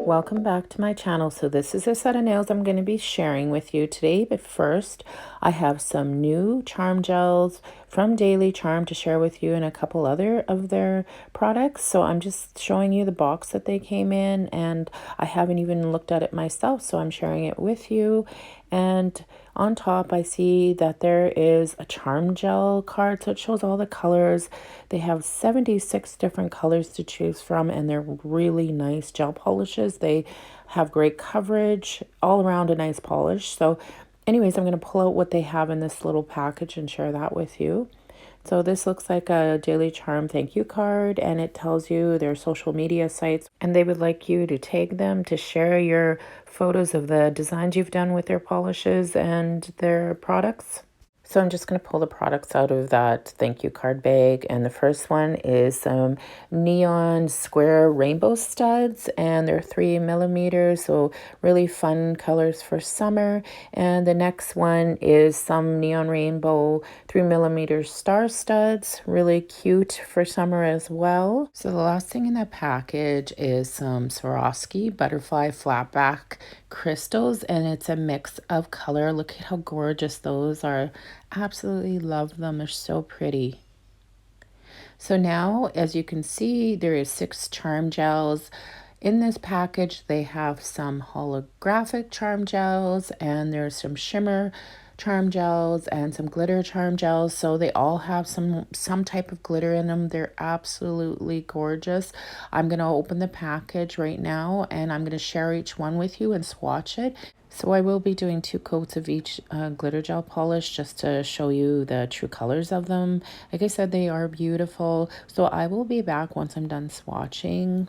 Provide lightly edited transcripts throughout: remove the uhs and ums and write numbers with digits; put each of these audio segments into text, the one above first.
Welcome back to my channel. So this is a set of nails I'm going to be sharing with you today, but first I have some new charm gels from Daily Charm to share with you and a couple other of their products. So I'm just showing you the box that they came in, and I haven't even looked at it myself, so I'm sharing it with you. And on top I see that there is a charm gel card, so it shows all the colors. They have 76 different colors to choose from, and they're really nice gel polishes. They have great coverage, all around a nice polish. So anyways, I'm going to pull out what they have in this little package and share that with you. So this looks like a Daily Charm thank you card, and it tells you their social media sites, and they would like you to tag them to share your photos of the designs you've done with their polishes and their products. So I'm just going to pull the products out of that thank you card bag. And the first one is some neon square rainbow studs, and they're 3mm, so really fun colors for summer. And the next one is some neon rainbow 3mm star studs, really cute for summer as well. So the last thing in that package is some Swarovski butterfly flatback crystals, and it's a mix of color. Look at how gorgeous those are. Absolutely love them. They're so pretty. So now, as you can see, there is 6 charm gels in this package. They have some holographic charm gels, and there's some shimmer charm gels and some glitter charm gels. So they all have some type of glitter in them. They're absolutely gorgeous. I'm going to open the package right now, and I'm going to share each one with you and swatch it. So I will be doing 2 coats of each glitter gel polish just to show you the true colors of them. Like I said, they are beautiful. So I will be back once I'm done swatching.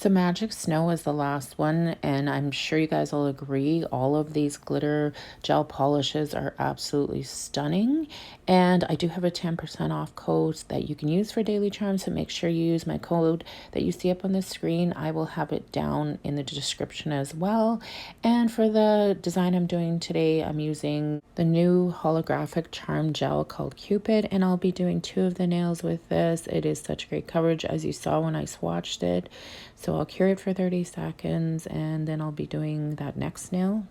So Magic Snow is the last one, and I'm sure you guys will agree, all of these glitter gel polishes are absolutely stunning. And I do have a 10% off code that you can use for Daily Charms, so make sure you use my code that you see up on the screen. I will have it down in the description as well. And for the design I'm doing today, I'm using the new holographic charm gel called Cupid, and I'll be doing 2 of the nails with this. It is such great coverage, as you saw when I swatched it. So I'll cure it for 30 seconds and then I'll be doing that next nail.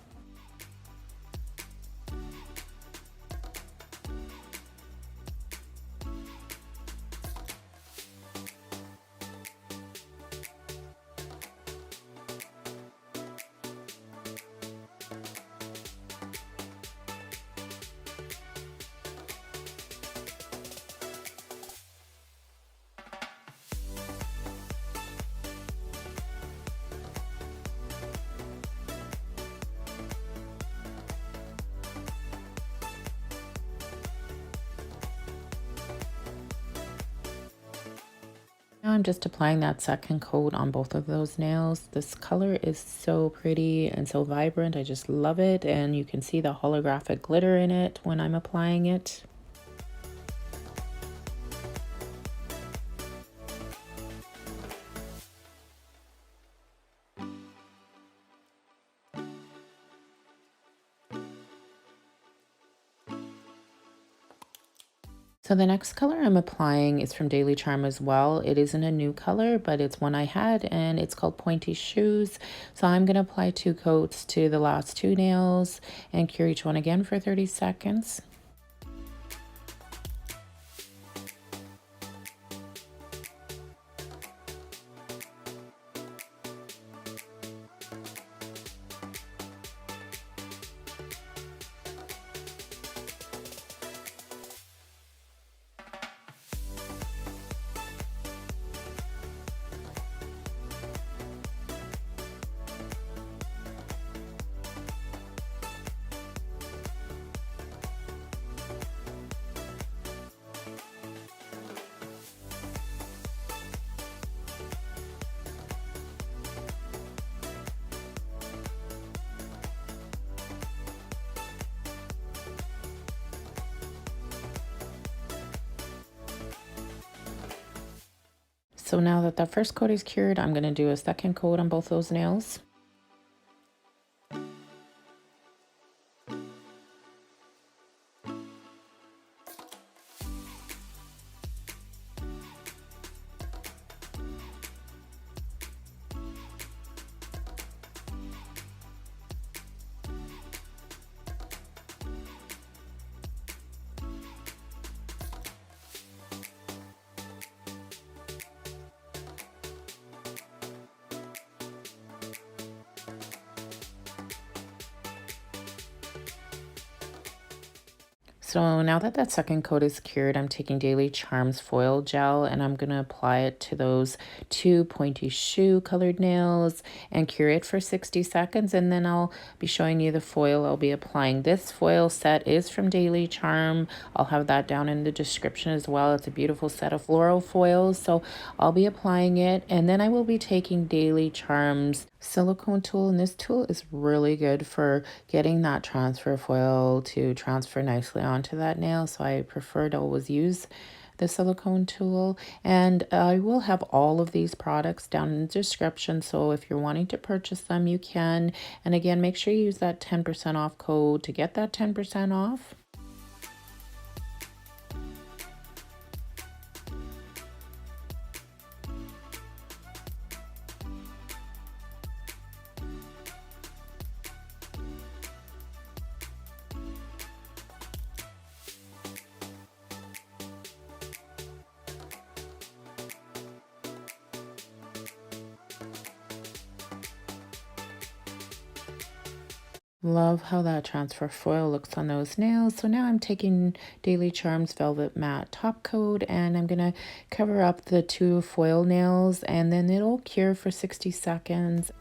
Now I'm just applying that second coat on both of those nails. This color is so pretty and so vibrant. I just love it. And you can see the holographic glitter in it when I'm applying it. So the next color I'm applying is from Daily Charm as well. It isn't a new color, but it's one I had, and it's called Pointy Shoes. So I'm going to apply 2 coats to the last 2 nails and cure each one again for 30 seconds. So now that the first coat is cured, I'm going to do a second coat on both those nails. So now that that second coat is cured, I'm taking Daily Charms foil gel and I'm going to apply it to those 2 pointy shoe colored nails and cure it for 60 seconds. And then I'll be showing you the foil I'll be applying. This foil set is from Daily Charm. I'll have that down in the description as well. It's a beautiful set of floral foils. So I'll be applying it, and then I will be taking Daily Charms silicone tool, and this tool is really good for getting that transfer foil to transfer nicely onto that nail, so I prefer to always use the silicone tool. And I will have all of these products down in the description, so if you're wanting to purchase them, you can. And again, make sure you use that 10% off code to get that 10% off. Love how that transfer foil looks on those nails. So now I'm taking Daily Charms Velvet Matte Top Coat, and I'm going to cover up the 2 foil nails, and then it'll cure for 60 seconds.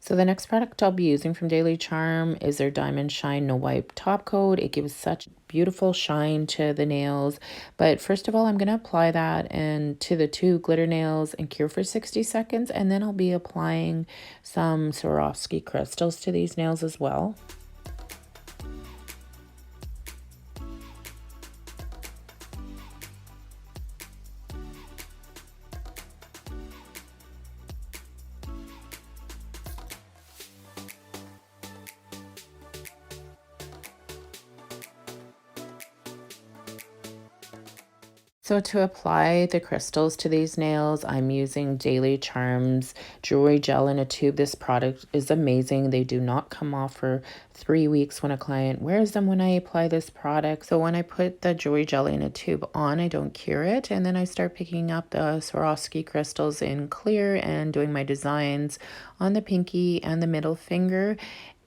So the next product I'll be using from Daily Charme is their Diamond Shine No Wipe Top Coat. It gives such beautiful shine to the nails. But first of all, I'm going to apply that and to the two glitter nails and cure for 60 seconds. And then I'll be applying some Swarovski crystals to these nails as well. So to apply the crystals to these nails, I'm using Daily Charms jewelry gel in a tube. This product is amazing. They do not come off for 3 weeks when a client wears them when I apply this product. So when I put the jewelry gel in a tube on, I don't cure it. And then I start picking up the Swarovski crystals in clear and doing my designs on the pinky and the middle finger.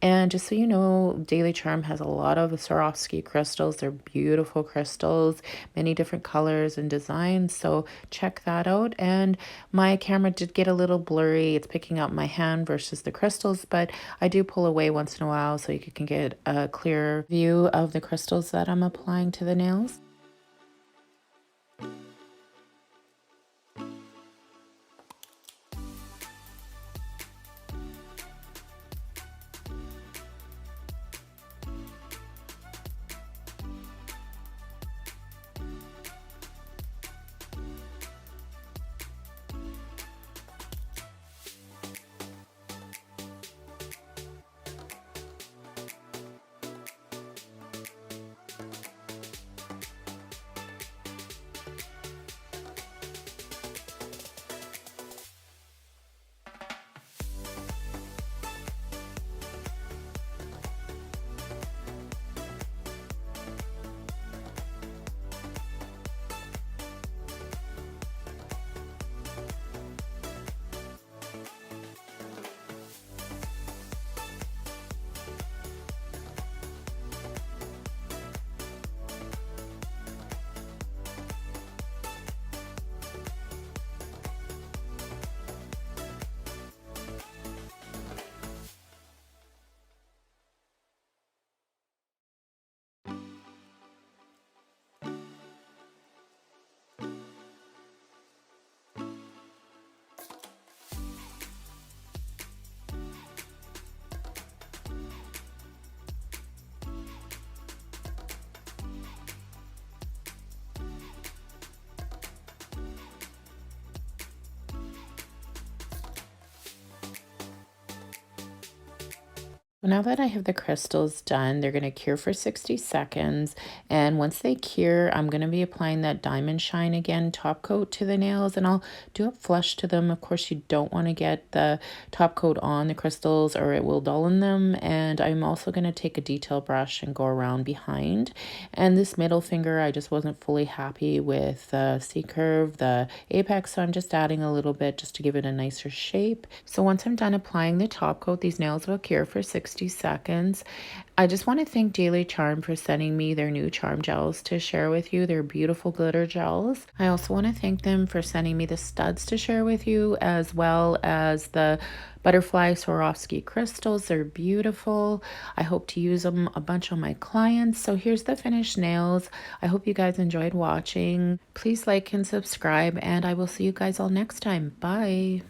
And just so you know, Daily Charm has a lot of Swarovski crystals. They're beautiful crystals, many different colors and designs. So check that out. And my camera did get a little blurry. It's picking up my hand versus the crystals, but I do pull away once in a while so you can get a clear view of the crystals that I'm applying to the nails. Now that I have the crystals done, they're going to cure for 60 seconds. And once they cure, I'm going to be applying that Diamond Shine again top coat to the nails. And I'll do a flush to them. Of course, you don't want to get the top coat on the crystals or it will dull in them. And I'm also going to take a detail brush and go around behind. And this middle finger, I just wasn't fully happy with the C-curve, the apex. So I'm just adding a little bit just to give it a nicer shape. So once I'm done applying the top coat, these nails will cure for 60 seconds. I just want to thank Daily Charm for sending me their new charm gels to share with you. They're beautiful glitter gels. I also want to thank them for sending me the studs to share with you, as well as the butterfly Swarovski crystals. They're beautiful. I hope to use them a bunch on my clients. So here's the finished nails. I hope you guys enjoyed watching. Please like and subscribe, and I will see you guys all next time. Bye.